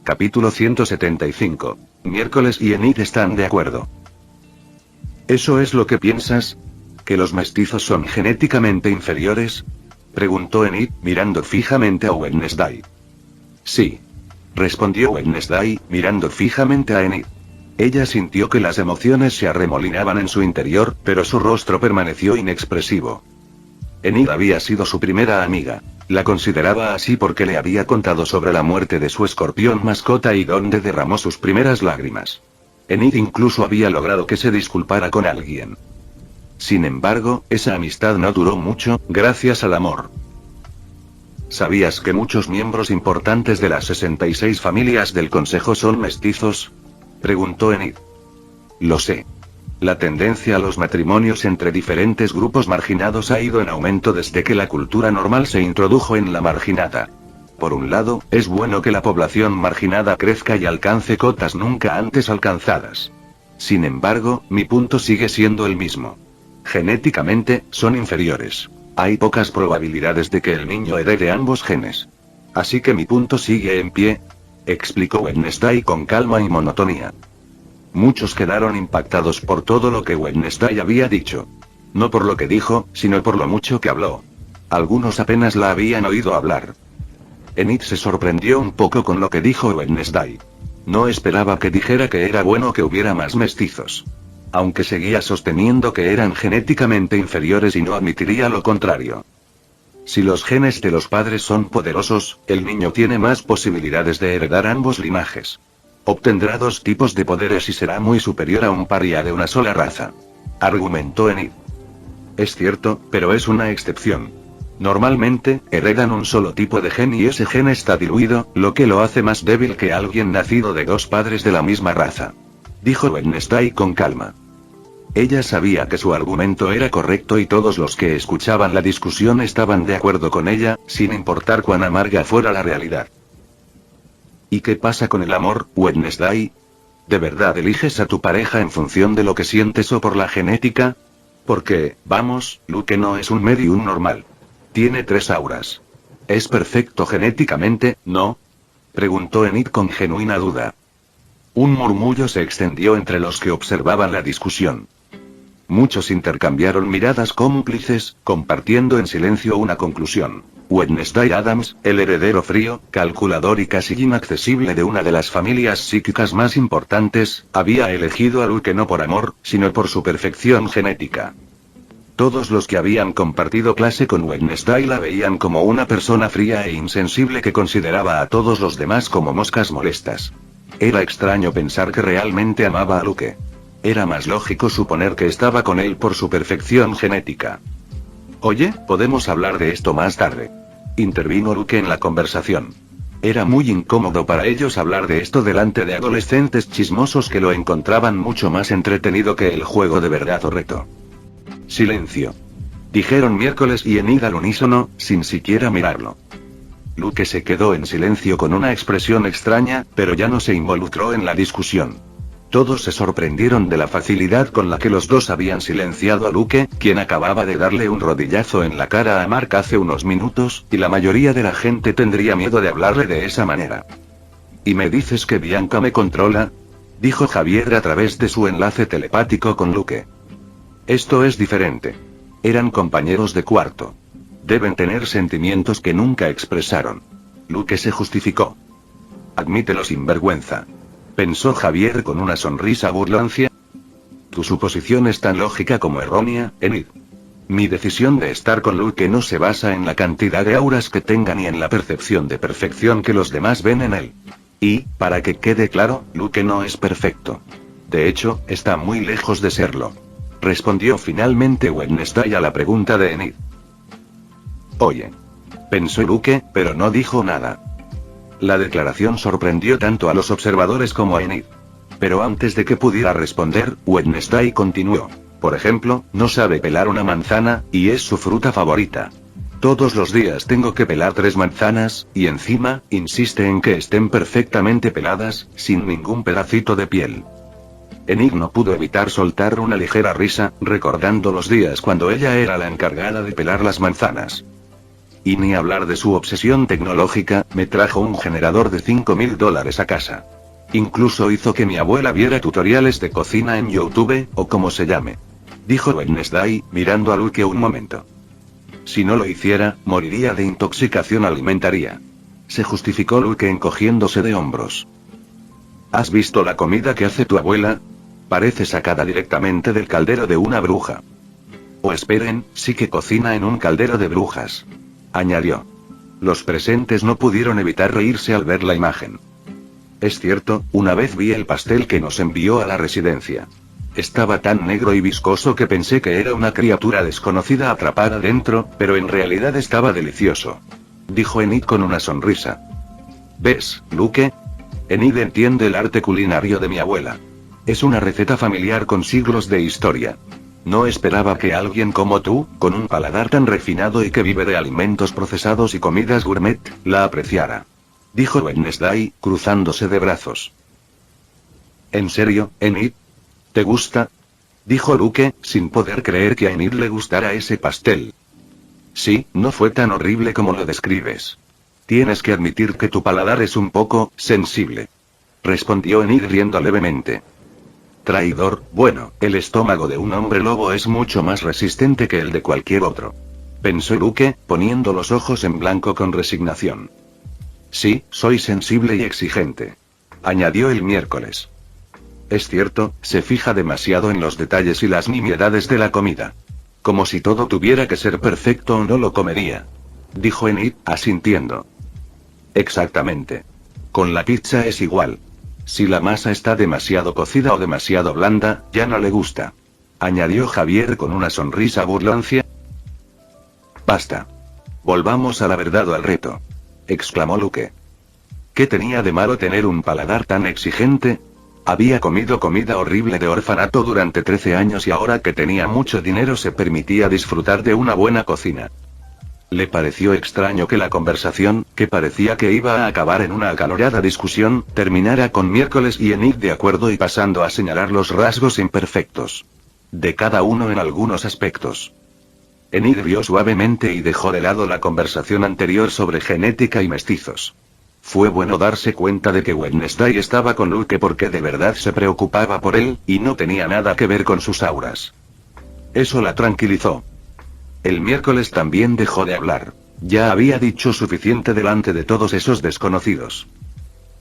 Capítulo 175. Miércoles y Enid están de acuerdo. ¿Eso es lo que piensas? ¿Que los mestizos son genéticamente inferiores? Preguntó Enid, mirando fijamente a Wednesday. Sí. Respondió Wednesday, mirando fijamente a Enid. Ella sintió que las emociones se arremolinaban en su interior, pero su rostro permaneció inexpresivo. Enid había sido su primera amiga. La consideraba así porque le había contado sobre la muerte de su escorpión mascota y donde derramó sus primeras lágrimas. Enid incluso había logrado que se disculpara con alguien. Sin embargo, esa amistad no duró mucho, gracias al amor. ¿Sabías que muchos miembros importantes de las 66 familias del Consejo son mestizos? Preguntó Enid. Lo sé. La tendencia a los matrimonios entre diferentes grupos marginados ha ido en aumento desde que la cultura normal se introdujo en la marginada. Por un lado, es bueno que la población marginada crezca y alcance cotas nunca antes alcanzadas. Sin embargo, mi punto sigue siendo el mismo. Genéticamente, son inferiores. Hay pocas probabilidades de que el niño herede ambos genes. Así que mi punto sigue en pie, explicó Wednesday con calma y monotonía. Muchos quedaron impactados por todo lo que Wednesday había dicho. No por lo que dijo, sino por lo mucho que habló. Algunos apenas la habían oído hablar. Enid se sorprendió un poco con lo que dijo Wednesday. No esperaba que dijera que era bueno que hubiera más mestizos. Aunque seguía sosteniendo que eran genéticamente inferiores y no admitiría lo contrario. Si los genes de los padres son poderosos, el niño tiene más posibilidades de heredar ambos linajes. Obtendrá dos tipos de poderes y será muy superior a un paria de una sola raza. Argumentó Enid. Es cierto, pero es una excepción. Normalmente, heredan un solo tipo de gen y ese gen está diluido, lo que lo hace más débil que alguien nacido de dos padres de la misma raza. Dijo Wednesday con calma. Ella sabía que su argumento era correcto y todos los que escuchaban la discusión estaban de acuerdo con ella, sin importar cuán amarga fuera la realidad. ¿Y qué pasa con el amor, Wednesday? ¿De verdad eliges a tu pareja en función de lo que sientes o por la genética? Porque, vamos, Luke no es un medium normal. Tiene 3 auras. ¿Es perfecto genéticamente, no? Preguntó Enid con genuina duda. Un murmullo se extendió entre los que observaban la discusión. Muchos intercambiaron miradas cómplices, compartiendo en silencio una conclusión. Wednesday Adams, el heredero frío, calculador y casi inaccesible de una de las familias psíquicas más importantes, había elegido a Luke no por amor, sino por su perfección genética. Todos los que habían compartido clase con Wednesday la veían como una persona fría e insensible que consideraba a todos los demás como moscas molestas. Era extraño pensar que realmente amaba a Luke. Era más lógico suponer que estaba con él por su perfección genética. Oye, podemos hablar de esto más tarde. Intervino Luke en la conversación. Era muy incómodo para ellos hablar de esto delante de adolescentes chismosos que lo encontraban mucho más entretenido que el juego de verdad o reto. Silencio. Dijeron miércoles y Enid al unísono, sin siquiera mirarlo. Luke se quedó en silencio con una expresión extraña, pero ya no se involucró en la discusión. Todos se sorprendieron de la facilidad con la que los dos habían silenciado a Luke, quien acababa de darle un rodillazo en la cara a Mark hace unos minutos, y la mayoría de la gente tendría miedo de hablarle de esa manera. ¿Y me dices que Bianca me controla? Dijo Javier a través de su enlace telepático con Luke. Esto es diferente. Eran compañeros de cuarto. Deben tener sentimientos que nunca expresaron. Luke se justificó. Admítelo sin vergüenza. Pensó Javier con una sonrisa burlancia. Tu suposición es tan lógica como errónea, Enid. Mi decisión de estar con Luke no se basa en la cantidad de auras que tenga ni en la percepción de perfección que los demás ven en él. Y, para que quede claro, Luke no es perfecto. De hecho, está muy lejos de serlo. Respondió finalmente Wednesday a la pregunta de Enid. Oye. Pensó Luke, pero no dijo nada. La declaración sorprendió tanto a los observadores como a Enid. Pero antes de que pudiera responder, Wednesday continuó. Por ejemplo, no sabe pelar una manzana, y es su fruta favorita. Todos los días tengo que pelar 3 manzanas, y encima, insiste en que estén perfectamente peladas, sin ningún pedacito de piel. Enid no pudo evitar soltar una ligera risa, recordando los días cuando ella era la encargada de pelar las manzanas. Y ni hablar de su obsesión tecnológica, me trajo un generador de $5.000 a casa. Incluso hizo que mi abuela viera tutoriales de cocina en YouTube, o como se llame. Dijo Wednesday, mirando a Luke un momento. Si no lo hiciera, moriría de intoxicación alimentaria. Se justificó Luke encogiéndose de hombros. ¿Has visto la comida que hace tu abuela? Parece sacada directamente del caldero de una bruja. O esperen, sí que cocina en un caldero de brujas. Añadió. Los presentes no pudieron evitar reírse al ver la imagen. Es cierto, una vez vi el pastel que nos envió a la residencia. Estaba tan negro y viscoso que pensé que era una criatura desconocida atrapada dentro, pero en realidad estaba delicioso. Dijo Enid con una sonrisa. ¿Ves, Luke? Enid entiende el arte culinario de mi abuela. Es una receta familiar con siglos de historia. No esperaba que alguien como tú, con un paladar tan refinado y que vive de alimentos procesados y comidas gourmet, la apreciara. Dijo Wednesday, cruzándose de brazos. ¿En serio, Enid? ¿Te gusta? Dijo Luke, sin poder creer que a Enid le gustara ese pastel. Sí, no fue tan horrible como lo describes. Tienes que admitir que tu paladar es un poco sensible. Respondió Enid riendo levemente. Traidor, bueno, el estómago de un hombre lobo es mucho más resistente que el de cualquier otro. Pensó Luke, poniendo los ojos en blanco con resignación. Sí, soy sensible y exigente. Añadió el miércoles. Es cierto, se fija demasiado en los detalles y las nimiedades de la comida. Como si todo tuviera que ser perfecto o no lo comería. Dijo Enid, asintiendo. Exactamente. Con la pizza es igual. Si la masa está demasiado cocida o demasiado blanda, ya no le gusta. Añadió Javier con una sonrisa burlancia. Basta. Volvamos a la verdad o al reto. Exclamó Luke. ¿Qué tenía de malo tener un paladar tan exigente? Había comido comida horrible de orfanato durante 13 años y ahora que tenía mucho dinero se permitía disfrutar de una buena cocina. Le pareció extraño que la conversación, que parecía que iba a acabar en una acalorada discusión, terminara con miércoles y Enid de acuerdo y pasando a señalar los rasgos imperfectos de cada uno en algunos aspectos. Enid rió suavemente y dejó de lado la conversación anterior sobre genética y mestizos. Fue bueno darse cuenta de que Wednesday estaba con Luke porque de verdad se preocupaba por él, y no tenía nada que ver con sus auras. Eso la tranquilizó. El miércoles también dejó de hablar. Ya había dicho suficiente delante de todos esos desconocidos.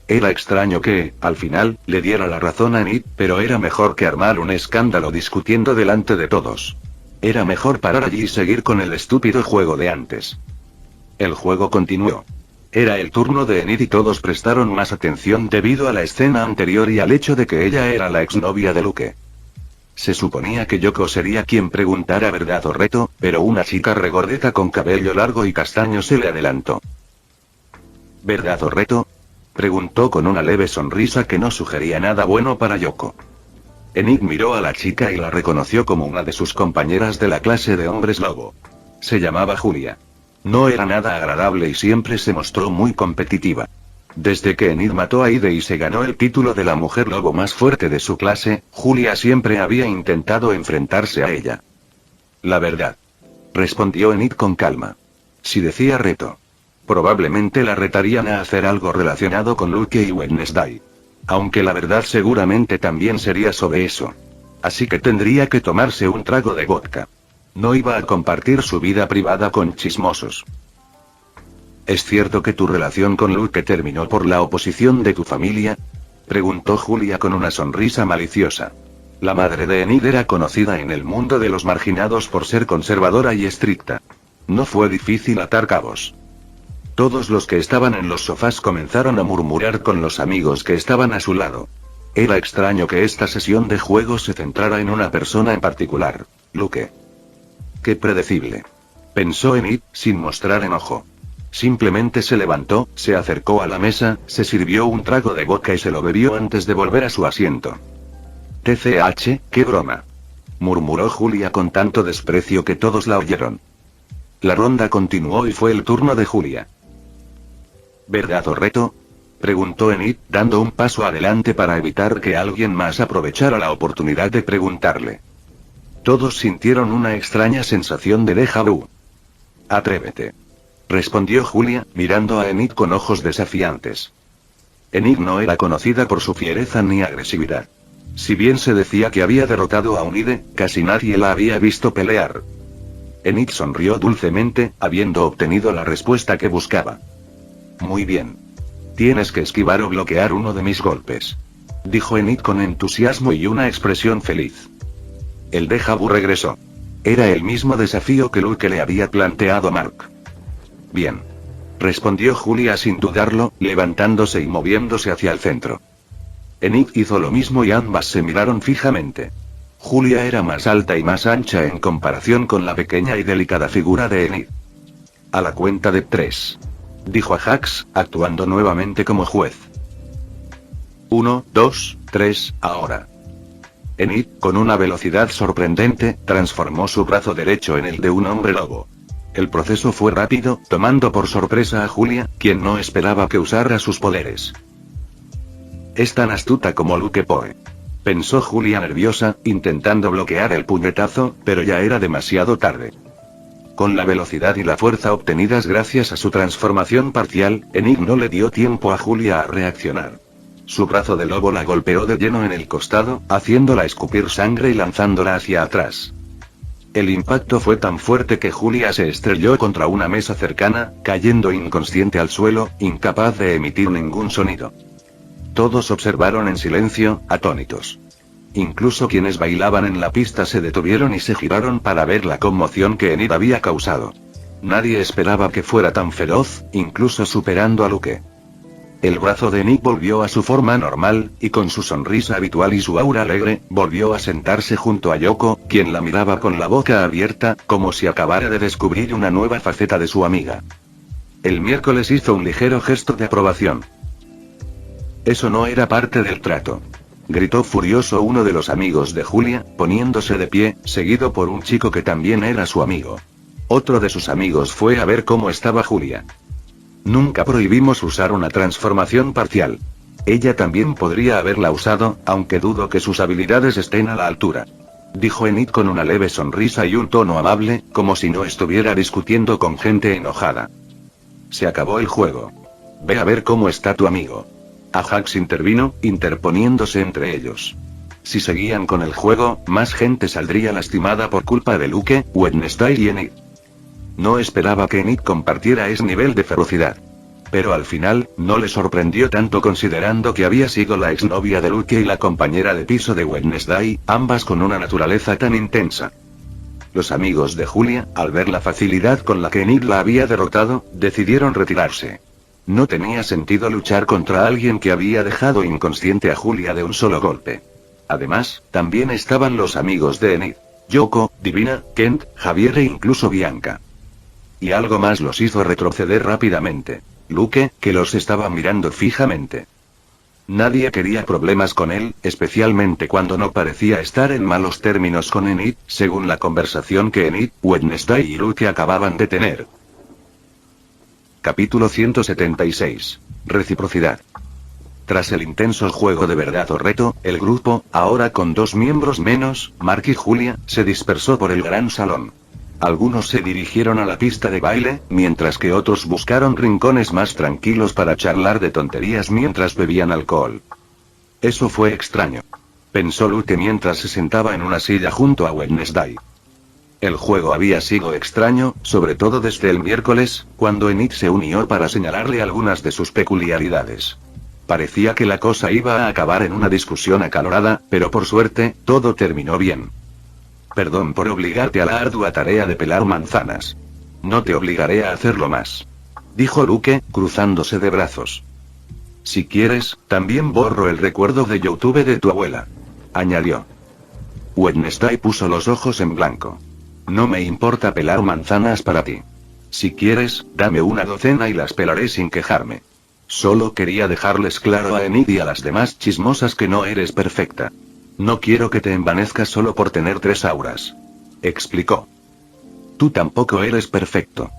Era extraño que, al final, le diera la razón a Enid, pero era mejor que armar un escándalo discutiendo delante de todos. Era mejor parar allí y seguir con el estúpido juego de antes. El juego continuó. Era el turno de Enid y todos prestaron más atención debido a la escena anterior y al hecho de que ella era la exnovia de Luke. Se suponía que Yoko sería quien preguntara verdad o reto, pero una chica regordeta con cabello largo y castaño se le adelantó. ¿Verdad o reto? Preguntó con una leve sonrisa que no sugería nada bueno para Yoko. Enid miró a la chica y la reconoció como una de sus compañeras de la clase de hombres lobo. Se llamaba Julia. No era nada agradable y siempre se mostró muy competitiva. Desde que Enid mató a Ide y se ganó el título de la mujer lobo más fuerte de su clase, Julia siempre había intentado enfrentarse a ella. La verdad. Respondió Enid con calma. Si decía reto. Probablemente la retarían a hacer algo relacionado con Luke y Wednesday. Aunque la verdad seguramente también sería sobre eso. Así que tendría que tomarse un trago de vodka. No iba a compartir su vida privada con chismosos. ¿Es cierto que tu relación con Luke terminó por la oposición de tu familia? Preguntó Julia con una sonrisa maliciosa. La madre de Enid era conocida en el mundo de los marginados por ser conservadora y estricta. No fue difícil atar cabos. Todos los que estaban en los sofás comenzaron a murmurar con los amigos que estaban a su lado. Era extraño que esta sesión de juego se centrara en una persona en particular, Luke. Qué predecible. Pensó Enid, sin mostrar enojo. Simplemente se levantó, se acercó a la mesa, se sirvió un trago de vodka y se lo bebió antes de volver a su asiento. TCH, qué broma. Murmuró Julia con tanto desprecio que todos la oyeron. La ronda continuó y fue el turno de Julia. ¿Verdad o reto? Preguntó Enid, dando un paso adelante para evitar que alguien más aprovechara la oportunidad de preguntarle. Todos sintieron una extraña sensación de déjà vu. Atrévete. respondió Julia, mirando a Enid con ojos desafiantes. Enid no era conocida por su fiereza ni agresividad. Si bien se decía que había derrotado a Unide, casi nadie la había visto pelear. Enid sonrió dulcemente, habiendo obtenido la respuesta que buscaba. Muy bien. Tienes que esquivar o bloquear uno de mis golpes, dijo Enid con entusiasmo y una expresión feliz. El déjà vu regresó. Era el mismo desafío que Luke le había planteado a Mark. Bien, respondió Julia sin dudarlo, levantándose y moviéndose hacia el centro. Enid hizo lo mismo y ambas se miraron fijamente. Julia era más alta y más ancha en comparación con la pequeña y delicada figura de Enid. A la cuenta de 3, dijo a Jax, actuando nuevamente como juez. 1, 2, 3, ahora. Enid, con una velocidad sorprendente, transformó su brazo derecho en el de un hombre lobo. El proceso fue rápido, tomando por sorpresa a Julia, quien no esperaba que usara sus poderes. Es tan astuta como Luke Poe, pensó Julia nerviosa, intentando bloquear el puñetazo, pero ya era demasiado tarde. Con la velocidad y la fuerza obtenidas gracias a su transformación parcial, Enid no le dio tiempo a Julia a reaccionar. Su brazo de lobo la golpeó de lleno en el costado, haciéndola escupir sangre y lanzándola hacia atrás. El impacto fue tan fuerte que Julia se estrelló contra una mesa cercana, cayendo inconsciente al suelo, incapaz de emitir ningún sonido. Todos observaron en silencio, atónitos. Incluso quienes bailaban en la pista se detuvieron y se giraron para ver la conmoción que Enid había causado. Nadie esperaba que fuera tan feroz, incluso superando a Luke. El brazo de Enid volvió a su forma normal, y con su sonrisa habitual y su aura alegre, volvió a sentarse junto a Yoko, quien la miraba con la boca abierta, como si acabara de descubrir una nueva faceta de su amiga. El miércoles hizo un ligero gesto de aprobación. Eso no era parte del trato, gritó furioso uno de los amigos de Julia, poniéndose de pie, seguido por un chico que también era su amigo. Otro de sus amigos fue a ver cómo estaba Julia. Nunca prohibimos usar una transformación parcial. Ella también podría haberla usado, aunque dudo que sus habilidades estén a la altura, dijo Enid con una leve sonrisa y un tono amable, como si no estuviera discutiendo con gente enojada. Se acabó el juego. Ve a ver cómo está tu amigo. Ajax intervino, interponiéndose entre ellos. Si seguían con el juego, más gente saldría lastimada por culpa de Luke, Wednesday y Enid. No esperaba que Enid compartiera ese nivel de ferocidad. Pero al final, no le sorprendió tanto considerando que había sido la exnovia de Luke y la compañera de piso de Wednesday, ambas con una naturaleza tan intensa. Los amigos de Julia, al ver la facilidad con la que Enid la había derrotado, decidieron retirarse. No tenía sentido luchar contra alguien que había dejado inconsciente a Julia de un solo golpe. Además, también estaban los amigos de Enid: Yoko, Divina, Kent, Javier e incluso Bianca. Y algo más los hizo retroceder rápidamente: Luke, que los estaba mirando fijamente. Nadie quería problemas con él, especialmente cuando no parecía estar en malos términos con Enid, según la conversación que Enid, Wednesday y Luke acababan de tener. Capítulo 176. Reciprocidad. Tras el intenso juego de verdad o reto, el grupo, ahora con 2 miembros menos, Mark y Julia, se dispersó por el gran salón. Algunos se dirigieron a la pista de baile, mientras que otros buscaron rincones más tranquilos para charlar de tonterías mientras bebían alcohol. Eso fue extraño, pensó Luke mientras se sentaba en una silla junto a Wednesday. El juego había sido extraño, sobre todo desde el miércoles, cuando Enid se unió para señalarle algunas de sus peculiaridades. Parecía que la cosa iba a acabar en una discusión acalorada, pero por suerte, todo terminó bien. Perdón por obligarte a la ardua tarea de pelar manzanas. No te obligaré a hacerlo más, dijo Luke, cruzándose de brazos. Si quieres, también borro el recuerdo de YouTube de tu abuela, añadió. Wednesday puso los ojos en blanco. No me importa pelar manzanas para ti. Si quieres, dame una docena y las pelaré sin quejarme. Solo quería dejarles claro a Enid y a las demás chismosas que no eres perfecta. No quiero que te envanezcas solo por tener 3 auras, explicó. Tú tampoco eres perfecto.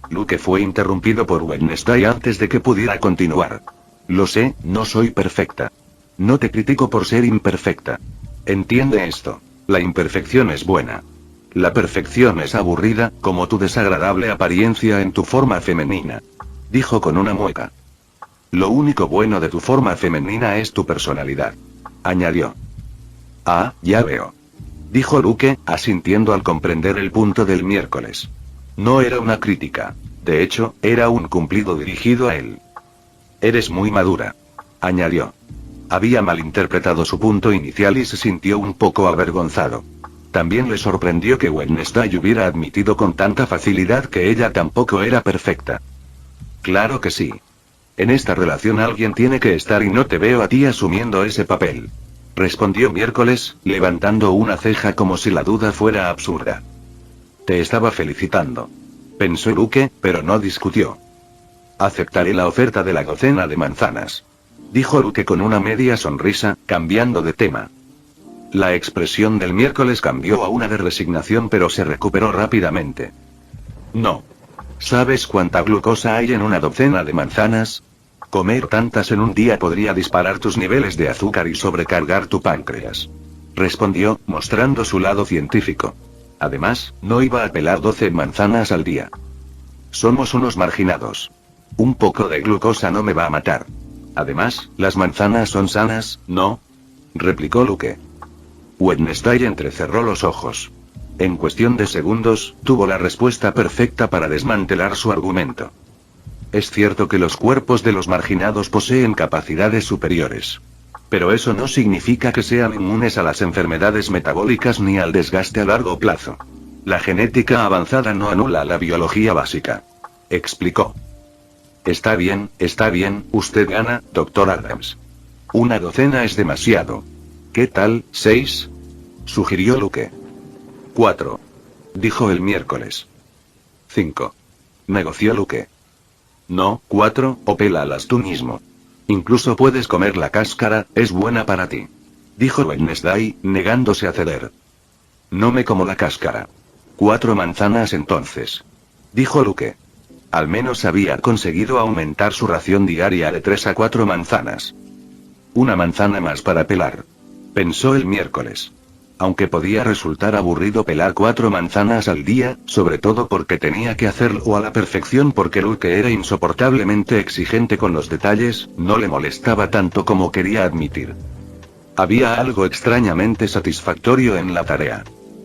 Luke fue interrumpido por Wednesday antes de que pudiera continuar. Lo sé, no soy perfecta. No te critico por ser imperfecta. Entiende esto. La imperfección es buena. La perfección es aburrida, como tu desagradable apariencia en tu forma femenina. Dijo con una mueca. Lo único bueno de tu forma femenina es tu personalidad. Añadió. Ah, ya veo. Dijo Luke, asintiendo al comprender el punto del miércoles. No era una crítica. De hecho, era un cumplido dirigido a él. Eres muy madura. Añadió. Había malinterpretado su punto inicial y se sintió un poco avergonzado. También le sorprendió que Wednesday hubiera admitido con tanta facilidad que ella tampoco era perfecta. Claro que sí. En esta relación alguien tiene que estar y no te veo a ti asumiendo ese papel. Respondió miércoles, levantando una ceja como si la duda fuera absurda. Te estaba felicitando. Pensó Luke, pero no discutió. Aceptaré la oferta de la docena de manzanas. Dijo Luke con una media sonrisa, cambiando de tema. La expresión del miércoles cambió a una de resignación, pero se recuperó rápidamente. No. ¿Sabes cuánta glucosa hay en una docena de manzanas? Comer tantas en un día podría disparar tus niveles de azúcar y sobrecargar tu páncreas. Respondió, mostrando su lado científico. Además, no iba a pelar 12 manzanas al día. Somos unos marginados. Un poco de glucosa no me va a matar. Además, las manzanas son sanas, ¿no? Replicó Luke. Wednesday entrecerró los ojos. En cuestión de segundos, tuvo la respuesta perfecta para desmantelar su argumento. Es cierto que los cuerpos de los marginados poseen capacidades superiores. Pero eso no significa que sean inmunes a las enfermedades metabólicas ni al desgaste a largo plazo. La genética avanzada no anula la biología básica. Explicó. Está bien, usted gana, Dr. Adams. Una docena es demasiado. ¿Qué tal, 6? Sugirió Luke. 4. Dijo el miércoles. 5. Negoció Luke. No, 4, o pélalas tú mismo. Incluso puedes comer la cáscara, es buena para ti. Dijo Wednesday, negándose a ceder. No me como la cáscara. 4 manzanas entonces. Dijo Luke. Al menos había conseguido aumentar su ración diaria de 3 a 4 manzanas. Una manzana más para pelar. Pensó el miércoles. Aunque podía resultar aburrido pelar 4 manzanas al día, sobre todo porque tenía que hacerlo a la perfección porque Luke era insoportablemente exigente con los detalles, no le molestaba tanto como quería admitir. Había algo extrañamente satisfactorio en la tarea.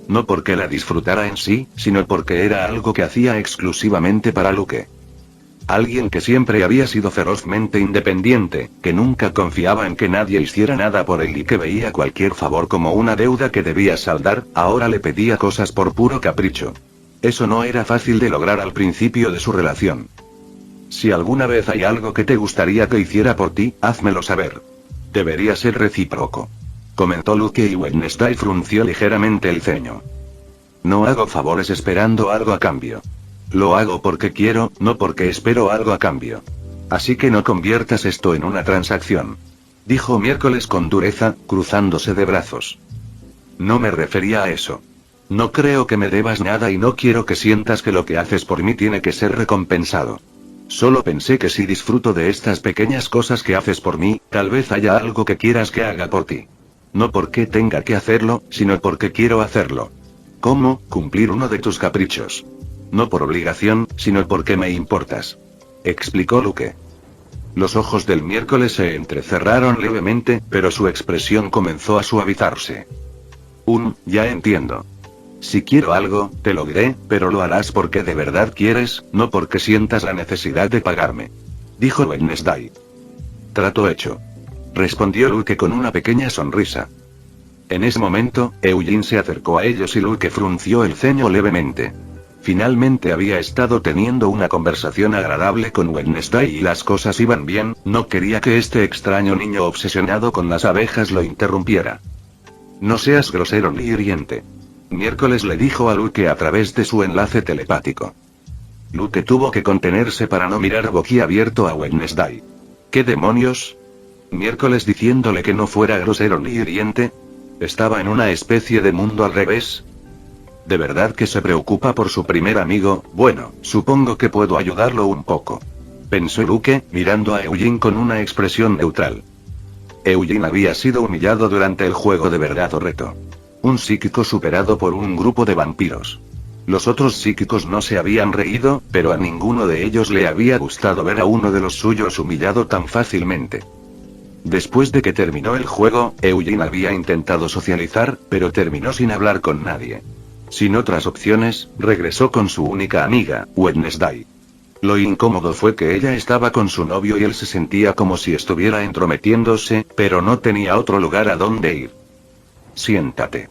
No porque la disfrutara en sí, sino porque era algo que hacía exclusivamente para Luke. Alguien que siempre había sido ferozmente independiente, que nunca confiaba en que nadie hiciera nada por él y que veía cualquier favor como una deuda que debía saldar, ahora le pedía cosas por puro capricho. Eso no era fácil de lograr al principio de su relación. Si alguna vez hay algo que te gustaría que hiciera por ti, házmelo saber. Debería ser recíproco. Comentó Luke y Wednesday frunció ligeramente el ceño. No hago favores esperando algo a cambio. Lo hago porque quiero, no porque espero algo a cambio. Así que no conviertas esto en una transacción. Dijo miércoles con dureza, cruzándose de brazos. No me refería a eso. No creo que me debas nada y no quiero que sientas que lo que haces por mí tiene que ser recompensado. Solo pensé que si disfruto de estas pequeñas cosas que haces por mí, tal vez haya algo que quieras que haga por ti. No porque tenga que hacerlo, sino porque quiero hacerlo. ¿Cómo? Cumplir uno de tus caprichos. No por obligación, sino porque me importas. Explicó Luke. Los ojos del miércoles se entrecerraron levemente, pero su expresión comenzó a suavizarse. Ya entiendo. Si quiero algo, te lo diré, pero lo harás porque de verdad quieres, no porque sientas la necesidad de pagarme. Dijo Wednesday. Trato hecho. Respondió Luke con una pequeña sonrisa. En ese momento, Eugene se acercó a ellos y Luke frunció el ceño levemente. Finalmente había estado teniendo una conversación agradable con Wednesday y las cosas iban bien, no quería que este extraño niño obsesionado con las abejas lo interrumpiera. No seas grosero ni hiriente. Miércoles le dijo a Luke a través de su enlace telepático. Luke tuvo que contenerse para no mirar boquiabierto a Wednesday. ¿Qué demonios? Miércoles diciéndole que no fuera grosero ni hiriente. ¿Estaba en una especie de mundo al revés? ¿De verdad que se preocupa por su primer amigo? Bueno, supongo que puedo ayudarlo un poco. Pensó Luke, mirando a Eugene con una expresión neutral. Eugene había sido humillado durante el juego de verdad o reto. un psíquico superado por un grupo de vampiros. Los otros psíquicos no se habían reído, pero a ninguno de ellos le había gustado ver a uno de los suyos humillado tan fácilmente. Después de que terminó el juego, Eugene había intentado socializar, pero terminó sin hablar con nadie. Sin otras opciones, regresó con su única amiga, Wednesday. Lo incómodo fue que ella estaba con su novio y él se sentía como si estuviera entrometiéndose, pero no tenía otro lugar a donde ir. Siéntate,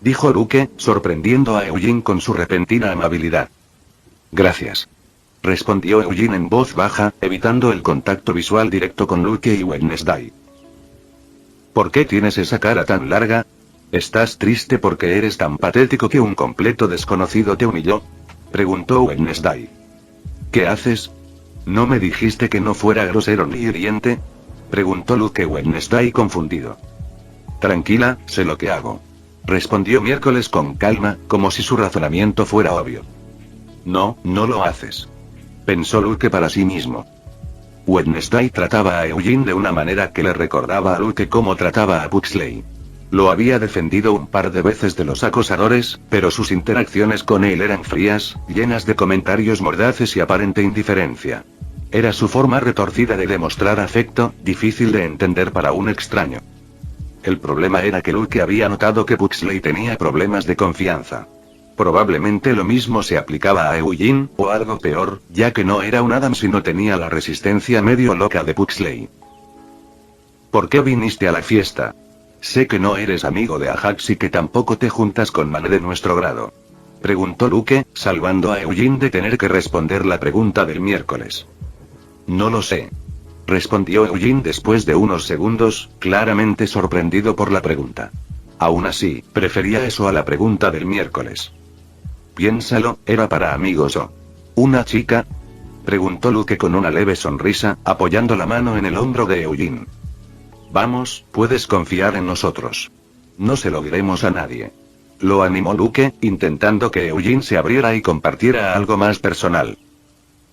dijo Luke, sorprendiendo a Eugene con su repentina amabilidad. Gracias, respondió Eugene en voz baja, evitando el contacto visual directo con Luke y Wednesday. ¿Por qué tienes esa cara tan larga? ¿Estás triste porque eres tan patético que un completo desconocido te humilló? Preguntó Wednesday. ¿Qué haces? ¿No me dijiste que no fuera grosero ni hiriente? Preguntó Luke Wednesday confundido. Tranquila, sé lo que hago, respondió Miércoles con calma, como si su razonamiento fuera obvio. No, no lo haces, pensó Luke para sí mismo. Wednesday trataba a Eugene de una manera que le recordaba a Luke cómo trataba a Pugsley. Lo había defendido un par de veces de los acosadores, pero sus interacciones con él eran frías, llenas de comentarios mordaces y aparente indiferencia. Era su forma retorcida de demostrar afecto, difícil de entender para un extraño. El problema era que Luke había notado que Pugsley tenía problemas de confianza. Probablemente lo mismo se aplicaba a Eugene, o algo peor, ya que no era un Adam sino tenía la resistencia medio loca de Pugsley. ¿Por qué viniste a la fiesta? Sé que no eres amigo de Ajax y que tampoco te juntas con Mane de nuestro grado, preguntó Luke, salvando a Eugene de tener que responder la pregunta del miércoles. No lo sé, respondió Eugene después de unos segundos, claramente sorprendido por la pregunta. Aún así, prefería eso a la pregunta del miércoles. Piénsalo, ¿era para amigos o una chica? Preguntó Luke con una leve sonrisa, apoyando la mano en el hombro de Eugene. Vamos, puedes confiar en nosotros. No se lo diremos a nadie. Lo animó Luke, intentando que Eugene se abriera y compartiera algo más personal.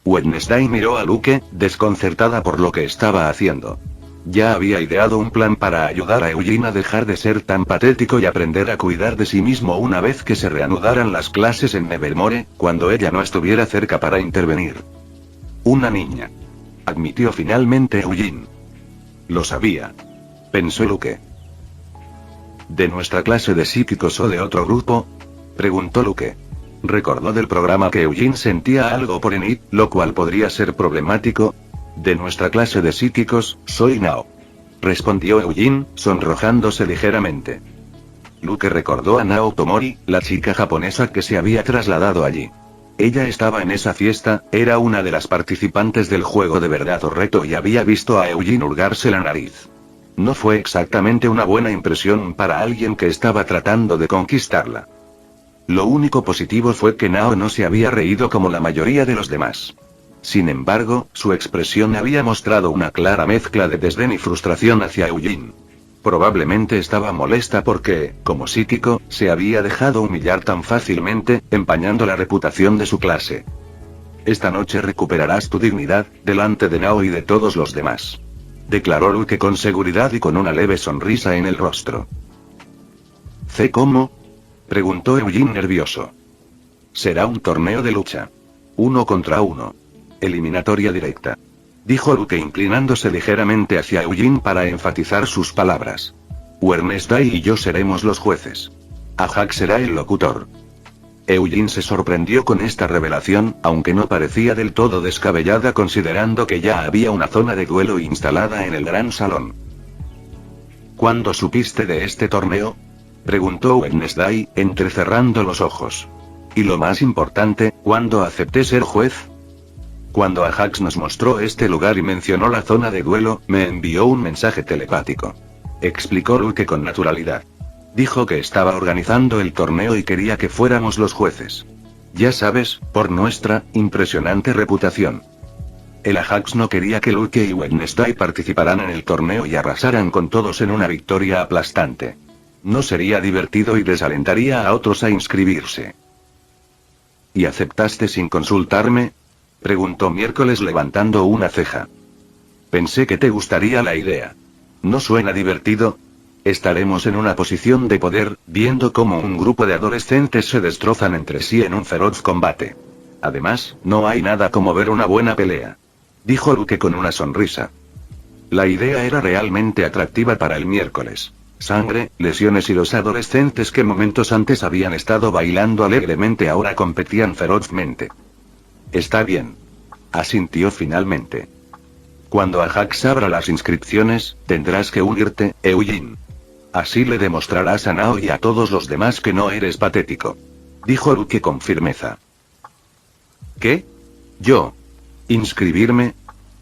Wednesday miró a Luke, desconcertada por lo que estaba haciendo. Ya había ideado un plan para ayudar a Eugene a dejar de ser tan patético y aprender a cuidar de sí mismo una vez que se reanudaran las clases en Nevermore, cuando ella no estuviera cerca para intervenir. Una niña, admitió finalmente Eugene. Lo sabía, pensó Luke. ¿De nuestra clase de psíquicos o de otro grupo? Preguntó Luke. Recordó del programa que Eugene sentía algo por Enid, lo cual podría ser problemático. De nuestra clase de psíquicos, soy Nao, respondió Eugene, sonrojándose ligeramente. Luke recordó a Nao Tomori, la chica japonesa que se había trasladado allí. Ella estaba en esa fiesta, era una de las participantes del juego de verdad o reto y había visto a Eugene hurgarse la nariz. No fue exactamente una buena impresión para alguien que estaba tratando de conquistarla. Lo único positivo fue que Nao no se había reído como la mayoría de los demás. Sin embargo, su expresión había mostrado una clara mezcla de desdén y frustración hacia Eugene. Probablemente estaba molesta porque, como psíquico, se había dejado humillar tan fácilmente, empañando la reputación de su clase. Esta noche recuperarás tu dignidad, delante de Nao y de todos los demás, declaró Luke con seguridad y con una leve sonrisa en el rostro. ¿Sé cómo? Preguntó Eugene nervioso. Será un torneo de lucha. 1 contra 1. Eliminatoria directa, dijo Luke inclinándose ligeramente hacia Eugene para enfatizar sus palabras. Wednesday y yo seremos los jueces. Ajax será el locutor. Eugene se sorprendió con esta revelación, aunque no parecía del todo descabellada considerando que ya había una zona de duelo instalada en el gran salón. ¿Cuándo supiste de este torneo? Preguntó Wednesday, entrecerrando los ojos. Y lo más importante, ¿cuándo acepté ser juez? Cuando Ajax nos mostró este lugar y mencionó la zona de duelo, me envió un mensaje telepático, explicó Luke con naturalidad. Dijo que estaba organizando el torneo y quería que fuéramos los jueces. Ya sabes, por nuestra impresionante reputación. El Ajax no quería que Luke y Wednesday participaran en el torneo y arrasaran con todos en una victoria aplastante. No sería divertido y desalentaría a otros a inscribirse. ¿Y aceptaste sin consultarme? Preguntó Miércoles levantando una ceja. Pensé que te gustaría la idea. ¿No suena divertido? Estaremos en una posición de poder, viendo cómo un grupo de adolescentes se destrozan entre sí en un feroz combate. Además, no hay nada como ver una buena pelea. Dijo Luke con una sonrisa. La idea era realmente atractiva para el miércoles. Sangre, lesiones y los adolescentes que momentos antes habían estado bailando alegremente ahora competían ferozmente. Está bien. Asintió finalmente. Cuando Ajax abra las inscripciones, tendrás que unirte, Eugene. Así le demostrarás a Nao y a todos los demás que no eres patético. Dijo Luke con firmeza. ¿Qué? ¿Yo? ¿Inscribirme?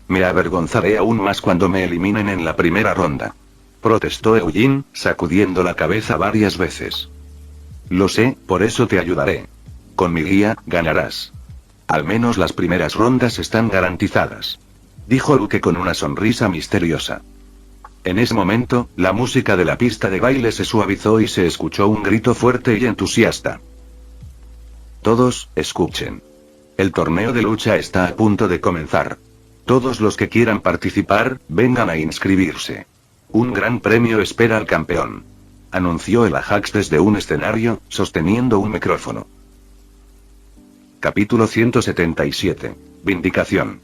Me avergonzaré aún más cuando me eliminen en la primera ronda. Protestó Eugene, sacudiendo la cabeza varias veces. Lo sé, por eso te ayudaré. Con mi guía, ganarás. Al menos las primeras rondas están garantizadas. Dijo Luke con una sonrisa misteriosa. En ese momento, la música de la pista de baile se suavizó y se escuchó un grito fuerte y entusiasta. Todos, escuchen. El torneo de lucha está a punto de comenzar. Todos los que quieran participar, vengan a inscribirse. Un gran premio espera al campeón. Anunció el Ajax desde un escenario, sosteniendo un micrófono. Capítulo 177. Vindicación.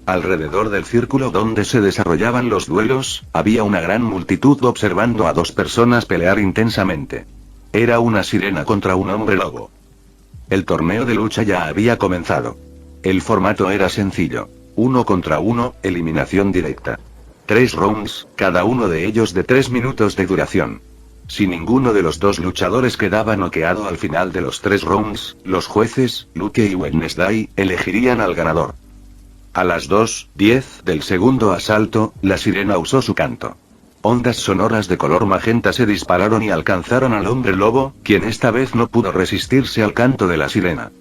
Alrededor del círculo donde se desarrollaban los duelos, había una gran multitud observando a dos personas pelear intensamente. Era una sirena contra un hombre lobo. El torneo de lucha ya había comenzado. El formato era sencillo. 1 contra 1, eliminación directa. 3 rounds, cada uno de ellos de 3 minutos de duración. Si ninguno de los dos luchadores quedaba noqueado al final de los 3 rounds, los jueces, Luke y Wednesday, elegirían al ganador. A las 2:10 del segundo asalto, la sirena usó su canto. Ondas sonoras de color magenta se dispararon y alcanzaron al hombre lobo, quien esta vez no pudo resistirse al canto de la sirena.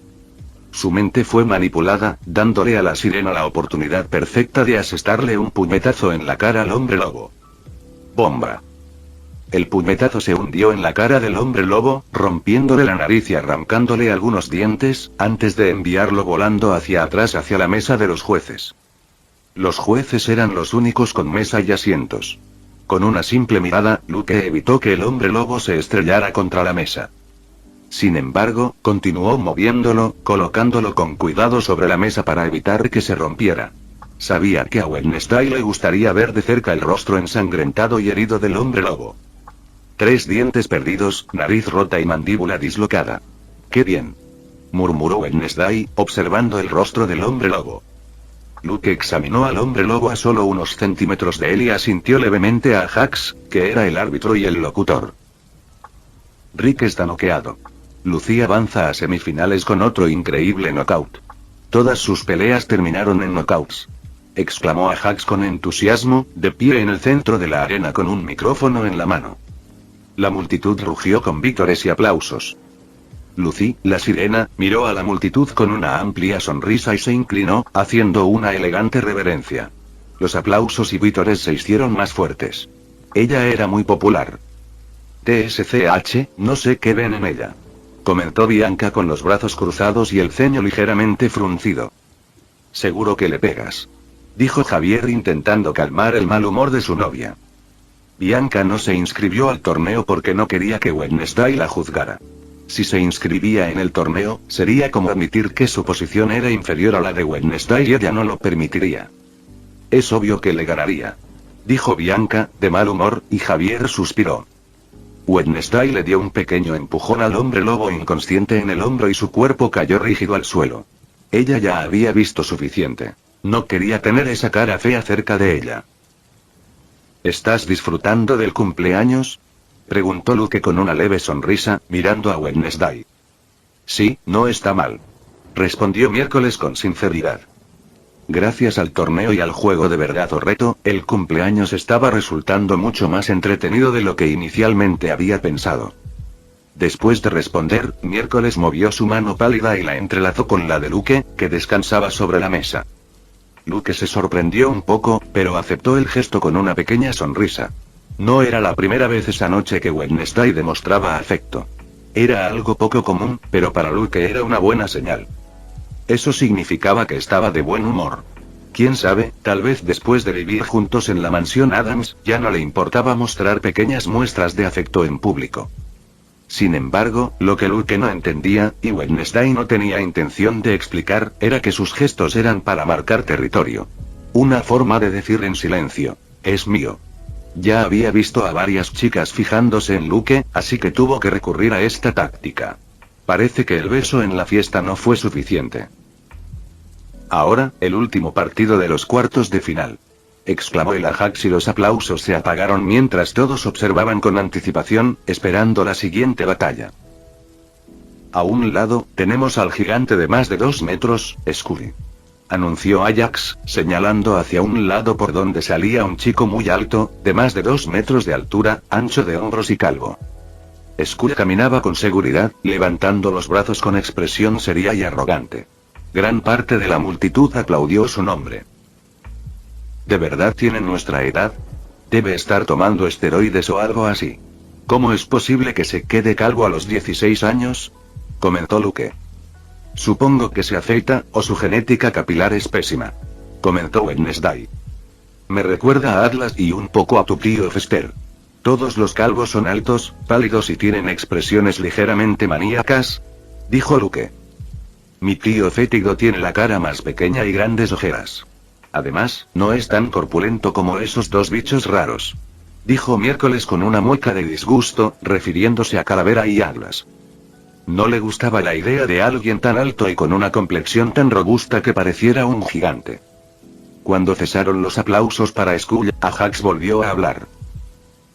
Su mente fue manipulada, dándole a la sirena la oportunidad perfecta de asestarle un puñetazo en la cara al hombre lobo. ¡Bomba! El puñetazo se hundió en la cara del hombre lobo, rompiéndole la nariz y arrancándole algunos dientes, antes de enviarlo volando hacia atrás hacia la mesa de los jueces. Los jueces eran los únicos con mesa y asientos. Con una simple mirada, Luke evitó que el hombre lobo se estrellara contra la mesa. Sin embargo, continuó moviéndolo, colocándolo con cuidado sobre la mesa para evitar que se rompiera. Sabía que a Wednesday le gustaría ver de cerca el rostro ensangrentado y herido del hombre lobo. 3 dientes perdidos, nariz rota y mandíbula dislocada. ¡Qué bien!, murmuró Wednesday, observando el rostro del hombre lobo. Luke examinó al hombre lobo a solo unos centímetros de él y asintió levemente a Ajax, que era el árbitro y el locutor. Rick está noqueado. Lucy avanza a semifinales con otro increíble knockout. Todas sus peleas terminaron en knockouts. Exclamó Ajax con entusiasmo, de pie en el centro de la arena con un micrófono en la mano. La multitud rugió con vítores y aplausos. Lucy, la sirena, miró a la multitud con una amplia sonrisa y se inclinó, haciendo una elegante reverencia. Los aplausos y vítores se hicieron más fuertes. Ella era muy popular. TSCH, no sé qué ven en ella. Comentó Bianca con los brazos cruzados y el ceño ligeramente fruncido. Seguro que le pegas. Dijo Javier intentando calmar el mal humor de su novia. Bianca no se inscribió al torneo porque no quería que Wednesday la juzgara. Si se inscribía en el torneo, sería como admitir que su posición era inferior a la de Wednesday y ella no lo permitiría. Es obvio que le ganaría. Dijo Bianca, de mal humor, y Javier suspiró. Wednesday le dio un pequeño empujón al hombre lobo inconsciente en el hombro y su cuerpo cayó rígido al suelo. Ella ya había visto suficiente. No quería tener esa cara fea cerca de ella. ¿Estás disfrutando del cumpleaños?, preguntó Luke con una leve sonrisa, mirando a Wednesday. Sí, no está mal, respondió Miércoles con sinceridad. Gracias al torneo y al juego de verdad o reto, el cumpleaños estaba resultando mucho más entretenido de lo que inicialmente había pensado. Después de responder, Miércoles movió su mano pálida y la entrelazó con la de Luke, que descansaba sobre la mesa. Luke se sorprendió un poco, pero aceptó el gesto con una pequeña sonrisa. No era la primera vez esa noche que Wednesday demostraba afecto. Era algo poco común, pero para Luke era una buena señal. Eso significaba que estaba de buen humor. Quién sabe, Tal vez después de vivir juntos en la mansión Adams, ya no le importaba mostrar pequeñas muestras de afecto en público. Sin embargo, lo que Luke no entendía, y Wednesday no tenía intención de explicar, era que sus gestos eran para marcar territorio. Una forma de decir en silencio: es mío. Ya había visto a varias chicas fijándose en Luke, así que tuvo que recurrir a esta táctica. Parece que el beso en la fiesta no fue suficiente. Ahora, el último partido de los cuartos de final. Exclamó el Ajax y los aplausos se apagaron mientras todos observaban con anticipación, esperando la siguiente batalla. A un lado, tenemos al gigante de más de 2 metros, Scully. Anunció Ajax, señalando hacia un lado por donde salía un chico muy alto, de más de 2 metros de altura, ancho de hombros y calvo. Scully caminaba con seguridad, levantando los brazos con expresión seria y arrogante. Gran parte de la multitud aplaudió su nombre. ¿De verdad tiene nuestra edad? Debe estar tomando esteroides o algo así. ¿Cómo es posible que se quede calvo a los 16 años? Comentó Luke. Supongo que se afeita, o su genética capilar es pésima. Comentó Wednesday. Me recuerda a Atlas y un poco a tu tío Fester. Todos los calvos son altos, pálidos y tienen expresiones ligeramente maníacas, dijo Luke. Mi tío fétido tiene la cara más pequeña y grandes ojeras. Además, no es tan corpulento como esos 2 bichos raros, dijo Miércoles con una mueca de disgusto, refiriéndose a Calavera y Atlas. No le gustaba la idea de alguien tan alto y con una complexión tan robusta que pareciera un gigante. Cuando cesaron los aplausos para Skull, Ajax volvió a hablar.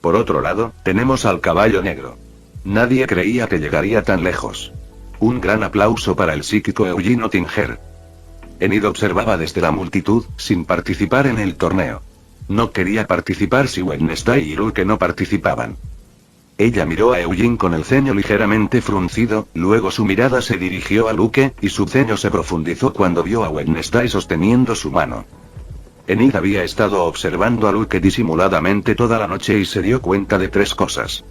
Por otro lado, tenemos al caballo negro. Nadie creía que llegaría tan lejos. Un gran aplauso para el psíquico Eugene Ottinger. Enid observaba desde la multitud, sin participar en el torneo. No quería participar si Wednesday y Luke no participaban. Ella miró a Eugene con el ceño ligeramente fruncido, luego su mirada se dirigió a Luke, y su ceño se profundizó cuando vio a Wednesday sosteniendo su mano. Enid había estado observando a Luke disimuladamente toda la noche y se dio cuenta de 3 cosas.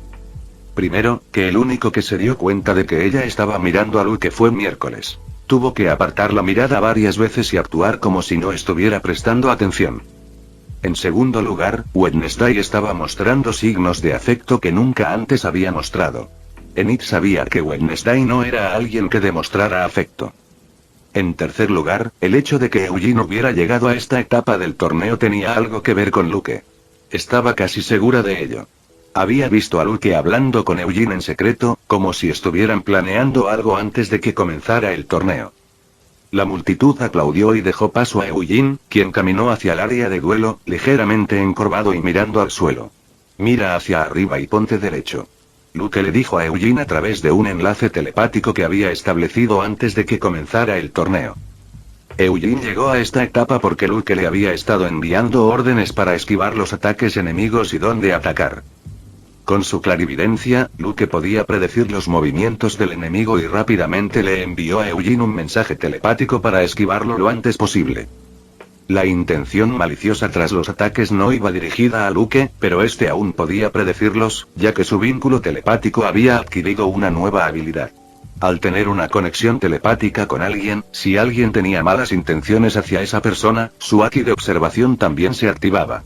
Primero, que el único que se dio cuenta de que ella estaba mirando a Luke fue Miércoles. Tuvo que apartar la mirada varias veces y actuar como si no estuviera prestando atención. En segundo lugar, Wednesday estaba mostrando signos de afecto que nunca antes había mostrado. Enid sabía que Wednesday no era alguien que demostrara afecto. En tercer lugar, el hecho de que Eugene hubiera llegado a esta etapa del torneo tenía algo que ver con Luke. Estaba casi segura de ello. Había visto a Luke hablando con Eugene en secreto, como si estuvieran planeando algo antes de que comenzara el torneo. La multitud aplaudió y dejó paso a Eugene, quien caminó hacia el área de duelo, ligeramente encorvado y mirando al suelo. Mira hacia arriba y ponte derecho. Luke le dijo a Eugene a través de un enlace telepático que había establecido antes de que comenzara el torneo. Eugene llegó a esta etapa porque Luke le había estado enviando órdenes para esquivar los ataques enemigos y dónde atacar. Con su clarividencia, Luke podía predecir los movimientos del enemigo y rápidamente le envió a Eugene un mensaje telepático para esquivarlo lo antes posible. La intención maliciosa tras los ataques no iba dirigida a Luke, pero este aún podía predecirlos, ya que su vínculo telepático había adquirido una nueva habilidad. Al tener una conexión telepática con alguien, si alguien tenía malas intenciones hacia esa persona, su haki de observación también se activaba.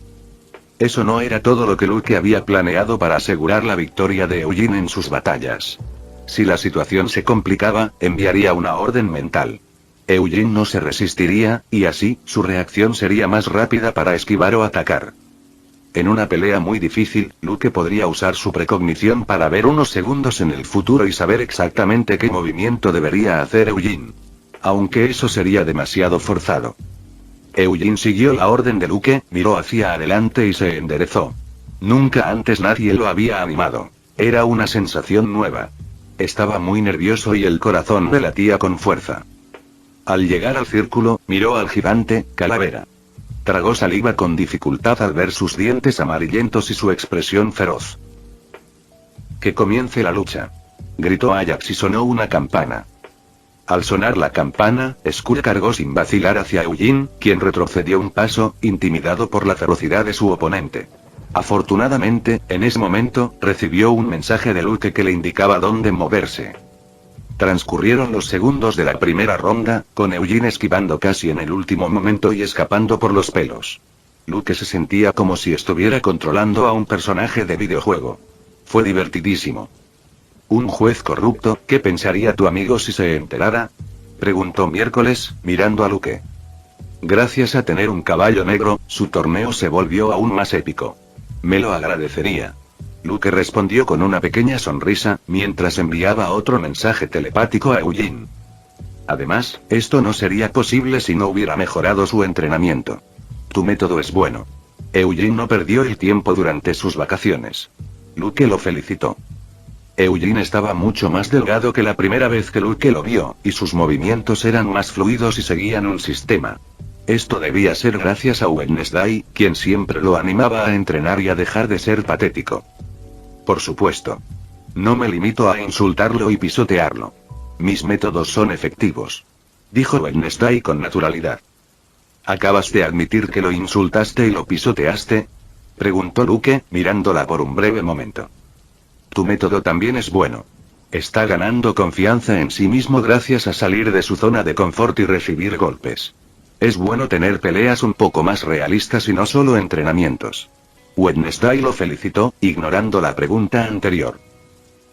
Eso no era todo lo que Luke había planeado para asegurar la victoria de Eugene en sus batallas. Si la situación se complicaba, enviaría una orden mental. Eugene no se resistiría, y así, su reacción sería más rápida para esquivar o atacar. En una pelea muy difícil, Luke podría usar su precognición para ver unos segundos en el futuro y saber exactamente qué movimiento debería hacer Eugene. Aunque eso sería demasiado forzado. Eugene siguió la orden de Luke, miró hacia adelante y se enderezó. Nunca antes nadie lo había animado. Era una sensación nueva. Estaba muy nervioso y el corazón le latía con fuerza. Al llegar al círculo, miró al gigante, Calavera. Tragó saliva con dificultad al ver sus dientes amarillentos y su expresión feroz. Que comience la lucha. Gritó Ajax y sonó una campana. Al sonar la campana, Skull cargó sin vacilar hacia Eugene, quien retrocedió un paso, intimidado por la ferocidad de su oponente. Afortunadamente, en ese momento, recibió un mensaje de Luke que le indicaba dónde moverse. Transcurrieron los segundos de la primera ronda, con Eugene esquivando casi en el último momento y escapando por los pelos. Luke se sentía como si estuviera controlando a un personaje de videojuego. Fue divertidísimo. ¿Un juez corrupto? ¿Qué pensaría tu amigo si se enterara?, preguntó Miércoles, mirando a Luke. Gracias a tener un caballo negro, su torneo se volvió aún más épico. Me lo agradecería. Luke respondió con una pequeña sonrisa, mientras enviaba otro mensaje telepático a Eugene. Además, esto no sería posible si no hubiera mejorado su entrenamiento. Tu método es bueno. Eugene no perdió el tiempo durante sus vacaciones. Luke lo felicitó. Eugene estaba mucho más delgado que la primera vez que Luke lo vio, y sus movimientos eran más fluidos y seguían un sistema. Esto debía ser gracias a Wednesday, quien siempre lo animaba a entrenar y a dejar de ser patético. Por supuesto. No me limito a insultarlo y pisotearlo. Mis métodos son efectivos, dijo Wednesday con naturalidad. ¿Acabas de admitir que lo insultaste y lo pisoteaste?, preguntó Luke, mirándola por un breve momento. Tu método también es bueno. Está ganando confianza en sí mismo gracias a salir de su zona de confort y recibir golpes. Es bueno tener peleas un poco más realistas y no solo entrenamientos. Wednesday lo felicitó, ignorando la pregunta anterior.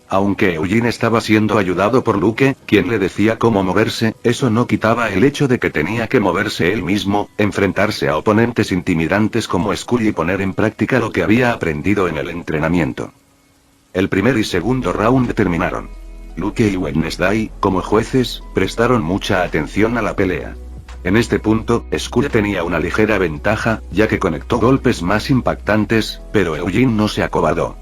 Aunque Eugene estaba siendo ayudado por Luke, quien le decía cómo moverse, eso no quitaba el hecho de que tenía que moverse él mismo, enfrentarse a oponentes intimidantes como Skull y poner en práctica lo que había aprendido en el entrenamiento. El primer y segundo round terminaron. Luke y Wednesday, como jueces, prestaron mucha atención a la pelea. En este punto, Skull tenía una ligera ventaja, ya que conectó golpes más impactantes, pero Eugene no se acobardó.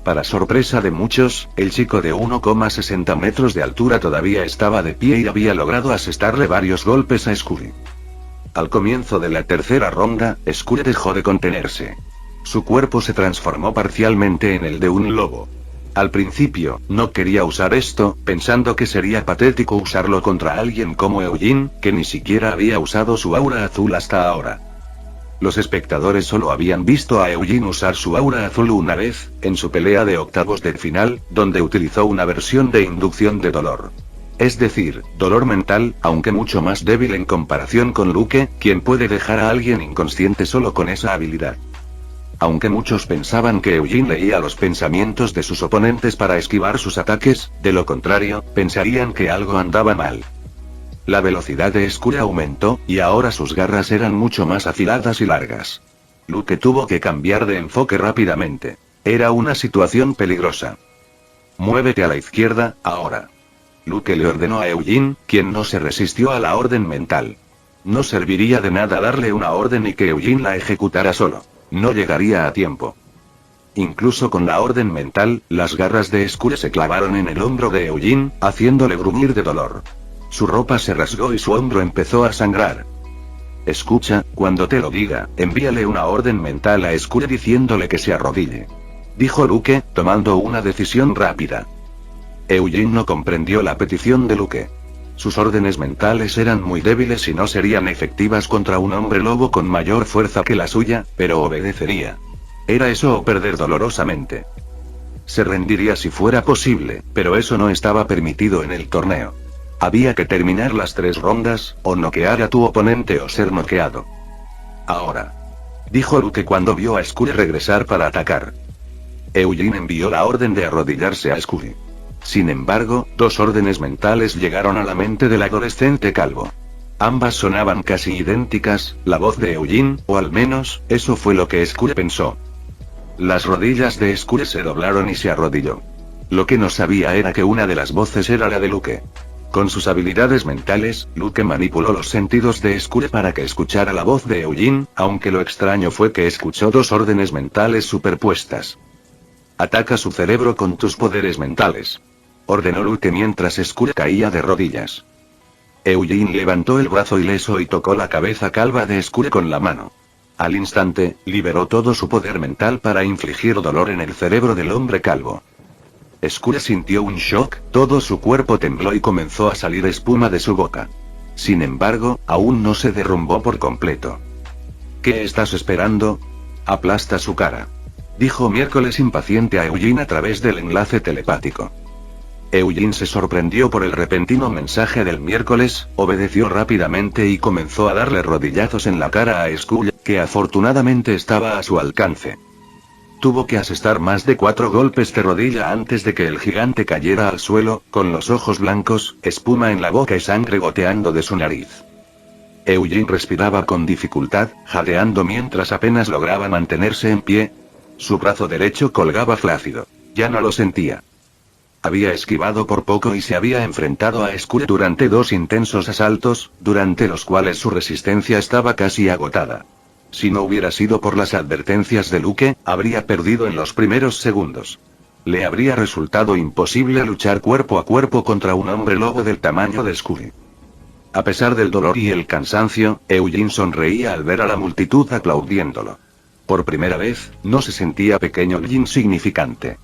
Para sorpresa de muchos, el chico de 1,60 metros de altura todavía estaba de pie y había logrado asestarle varios golpes a Skull. Al comienzo de la tercera ronda, Skull dejó de contenerse. Su cuerpo se transformó parcialmente en el de un lobo. Al principio, no quería usar esto, pensando que sería patético usarlo contra alguien como Eugene, que ni siquiera había usado su aura azul hasta ahora. Los espectadores solo habían visto a Eugene usar su aura azul una vez, en su pelea de octavos de final, donde utilizó una versión de inducción de dolor. Es decir, dolor mental, aunque mucho más débil en comparación con Luke, quien puede dejar a alguien inconsciente solo con esa habilidad. Aunque muchos pensaban que Eugene leía los pensamientos de sus oponentes para esquivar sus ataques, de lo contrario, pensarían que algo andaba mal. La velocidad de Skull aumentó, y ahora sus garras eran mucho más afiladas y largas. Luke tuvo que cambiar de enfoque rápidamente. Era una situación peligrosa. Muévete a la izquierda, ahora. Luke le ordenó a Eugene, quien no se resistió a la orden mental. No serviría de nada darle una orden y que Eugene la ejecutara solo. No llegaría a tiempo. Incluso con la orden mental, las garras de Skull se clavaron en el hombro de Eugene, haciéndole gruñir de dolor. Su ropa se rasgó y su hombro empezó a sangrar. Escucha, cuando te lo diga, envíale una orden mental a Skull diciéndole que se arrodille, dijo Luke, tomando una decisión rápida. Eugene no comprendió la petición de Luke. Sus órdenes mentales eran muy débiles y no serían efectivas contra un hombre lobo con mayor fuerza que la suya, pero obedecería. Era eso o perder dolorosamente. Se rendiría si fuera posible, pero eso no estaba permitido en el torneo. Había que terminar las 3 rondas, o noquear a tu oponente o ser noqueado. Ahora, dijo Luke cuando vio a Skull regresar para atacar. Eugene envió la orden de arrodillarse a Skull. Sin embargo, 2 órdenes mentales llegaron a la mente del adolescente calvo. Ambas sonaban casi idénticas, la voz de Eugene, o al menos, eso fue lo que Skull pensó. Las rodillas de Skull se doblaron y se arrodilló. Lo que no sabía era que una de las voces era la de Luke. Con sus habilidades mentales, Luke manipuló los sentidos de Skull para que escuchara la voz de Eugene, aunque lo extraño fue que escuchó 2 órdenes mentales superpuestas. Ataca su cerebro con tus poderes mentales, ordenó Luke mientras Skull caía de rodillas. Eugene levantó el brazo ileso y tocó la cabeza calva de Skull con la mano. Al instante, liberó todo su poder mental para infligir dolor en el cerebro del hombre calvo. Skull sintió un shock, todo su cuerpo tembló y comenzó a salir espuma de su boca. Sin embargo, aún no se derrumbó por completo. ¿Qué estás esperando? Aplasta su cara, dijo Miércoles impaciente a Eugene a través del enlace telepático. Eugene se sorprendió por el repentino mensaje del miércoles, obedeció rápidamente y comenzó a darle rodillazos en la cara a Skull, que afortunadamente estaba a su alcance. Tuvo que asestar más de 4 golpes de rodilla antes de que el gigante cayera al suelo, con los ojos blancos, espuma en la boca y sangre goteando de su nariz. Eugene respiraba con dificultad, jadeando mientras apenas lograba mantenerse en pie. Su brazo derecho colgaba flácido. Ya no lo sentía. Había esquivado por poco y se había enfrentado a Skull durante 2 intensos asaltos, durante los cuales su resistencia estaba casi agotada. Si no hubiera sido por las advertencias de Luke, habría perdido en los primeros segundos. Le habría resultado imposible luchar cuerpo a cuerpo contra un hombre lobo del tamaño de Skull. A pesar del dolor y el cansancio, Eugene sonreía al ver a la multitud aplaudiéndolo. Por primera vez, no se sentía pequeño ni insignificante.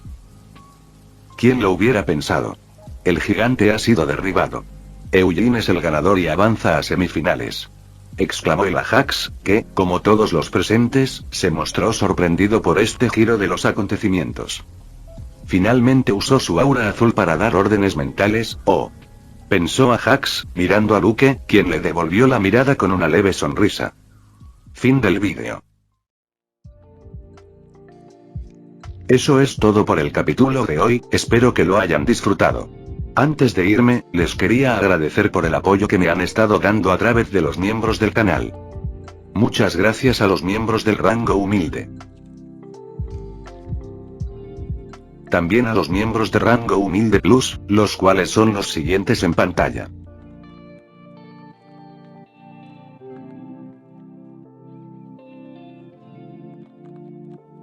¿Quién lo hubiera pensado? El gigante ha sido derribado. Eugene es el ganador y avanza a semifinales. Exclamó el Ajax, que, como todos los presentes, se mostró sorprendido por este giro de los acontecimientos. Finalmente usó su aura azul para dar órdenes mentales, pensó Ajax, mirando a Luke, quien le devolvió la mirada con una leve sonrisa. Fin del vídeo. Eso es todo por el capítulo de hoy, espero que lo hayan disfrutado. Antes de irme, les quería agradecer por el apoyo que me han estado dando a través de los miembros del canal. Muchas gracias a los miembros del rango humilde. También a los miembros de rango humilde plus, los cuales son los siguientes en pantalla.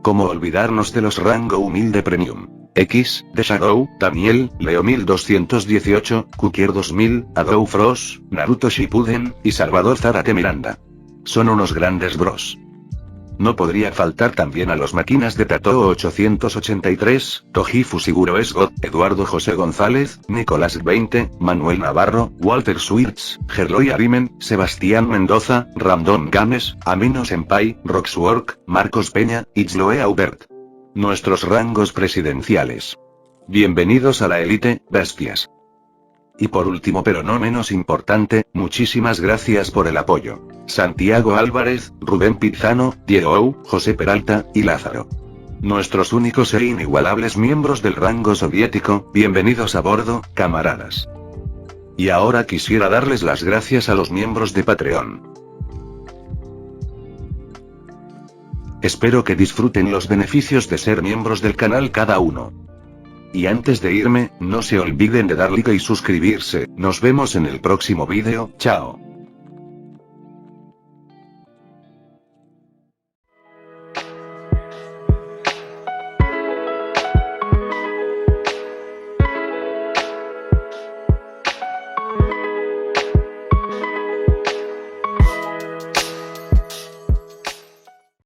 ¿Cómo olvidarnos de los rango humilde premium? X, The Shadow, Daniel, Leo 1218, Kukier 2000, Adou Frost, Naruto Shippuden, y Salvador Zárate Miranda. Son unos grandes bros. No podría faltar también a los máquinas de Tatoo 883, Toji Fusiguro Esgot, Eduardo José González, Nicolás 20, Manuel Navarro, Walter Swirtz, Gerloy Arimen, Sebastián Mendoza, Random Games, Amino Senpai, Roxwork, Marcos Peña, Itzloe Aubert. Nuestros rangos presidenciales. Bienvenidos a la élite, bestias. Y por último pero no menos importante, muchísimas gracias por el apoyo. Santiago Álvarez, Rubén Pizano, Diego, José Peralta, y Lázaro. Nuestros únicos e inigualables miembros del rango soviético, bienvenidos a bordo, camaradas. Y ahora quisiera darles las gracias a los miembros de Patreon. Espero que disfruten los beneficios de ser miembros del canal cada uno. Y antes de irme, no se olviden de dar like y suscribirse, nos vemos en el próximo vídeo, chao.